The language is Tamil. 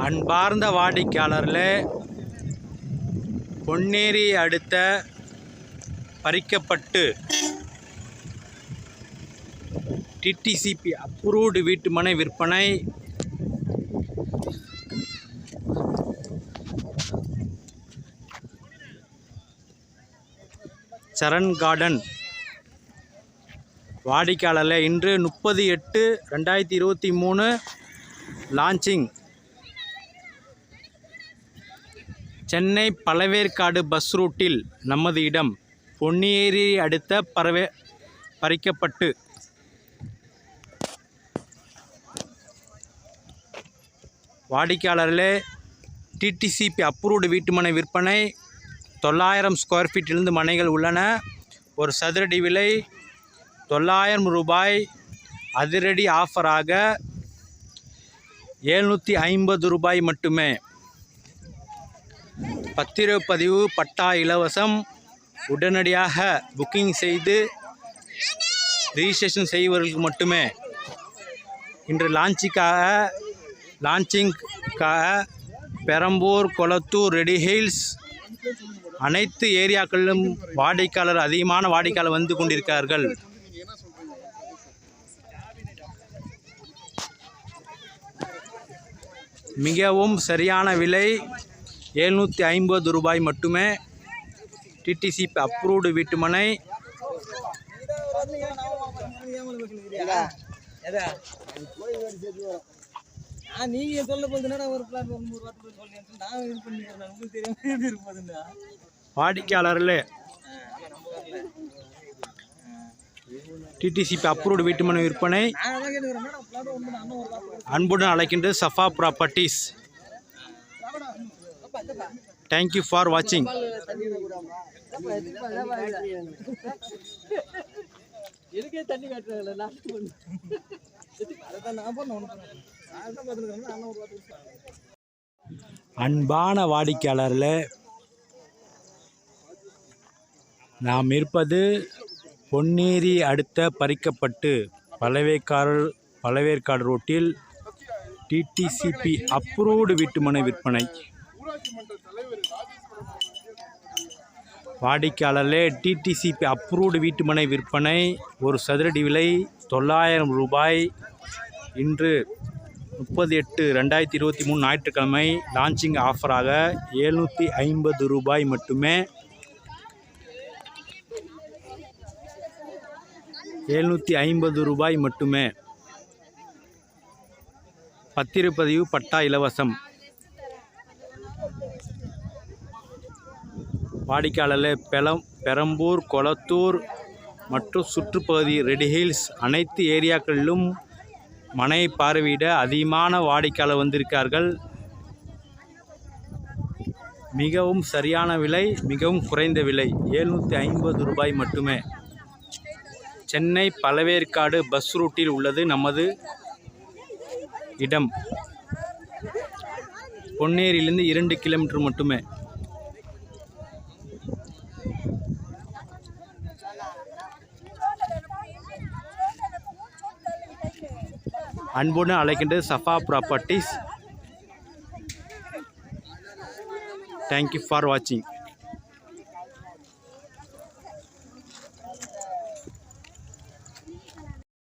அன்பார்ந்த வாடிக்கையாளர்களே, பொன்னேரி அடுத்த பறிக்கப்பட்டு டிடிசிபி அப்ரூவ்டு வீட்டுமனை விற்பனை. சரண் கார்டன். வாடிக்கையாளர்களே, இன்று 30/8/2023 லான்ச்சிங். சென்னை பழவேற்காடு பஸ் ரூட்டில் நமது இடம். பொன்னேரி அடுத்த பறிக்கப்பட்டு. வாடிக்கையாளர்களே, டிடிசிபி அப்ரூவ்டு வீட்டுமனை விற்பனை. 900 ஸ்கொயர் ஃபீட்டிலிருந்து மனைகள் உள்ளன. ஒரு சதுரடி விலை ரூபாய். அதிரடி ஆஃபராக ரூபாய் மட்டுமே. பத்திரப்பதிவு பட்டா இலவசம். உடனடியாக புக்கிங் செய்து ரிஜிஸ்ட்ரேஷன் செய்வதற்கு மட்டுமே. இன்று லான்ச்சிங்காக பெரம்பூர், கொளத்தூர், ரெடி ஹில்ஸ் அனைத்து ஏரியாக்களிலும் அதிகமான வாடிக்கையாளர் வந்து கொண்டிருக்கிறார்கள். மிகவும் சரியான விலை ரூபாய் மட்டுமே. டிடிசிபி அப்ரூவ்டு வீட்டுமனை. வாடிக்கையாளர்களே, டிடிசிபி அப்ரூவ்டு வீட்டுமனை விற்பனை. அன்புடன் அழைக்கின்றது சஃபா ப்ராப்பர்ட்டிஸ். தேங்க்யூ ஃபார் வாட்சிங். அன்பான வாடிக்கையாளர்களே, நாம் இருப்பது பொன்னேரி அடுத்த பறிக்கப்பட்டு பழவேற்காடு ரோட்டில் டிடிசிபி அப்ரூவ்டு வீட்டுமனை விற்பனை. வாடிக்கையாளர்களே, டிடிசிபி அப்ரூவ்டு வீட்டுமனை விற்பனை. ஒரு சதுரடி விலை ரூபாய். இன்று 30/8/2023 ஞாயிற்றுக்கிழமை லான்ச்சிங் ஆஃபராக ரூபாய் மட்டுமே. ரூபாய் மட்டுமே. பத்திரப்பதிவு பட்டா இலவசம். வாடிக்கையாளர்களே, பெரம்பூர், கொளத்தூர் மற்றும் சுற்றுப்பகுதி, ரெடி ஹில்ஸ் அனைத்து ஏரியாக்களிலும் மனை பார்வையிட அதிகமான வாடிக்கையாளர் வந்திருக்கிறார்கள். மிகவும் சரியான விலை, மிகவும் குறைந்த விலை ரூபாய் மட்டுமே. சென்னை பழவேற்காடு பஸ் ரூட்டில் உள்ளது நமது இடம். பொன்னேரியிலிருந்து 2 கிலோமீட்டர் மட்டுமே. அன்புடன் அழைக்கின்றது சஃபா ப்ராப்பர்ட்டிஸ். தேங்க்யூ ஃபார் வாட்சிங்.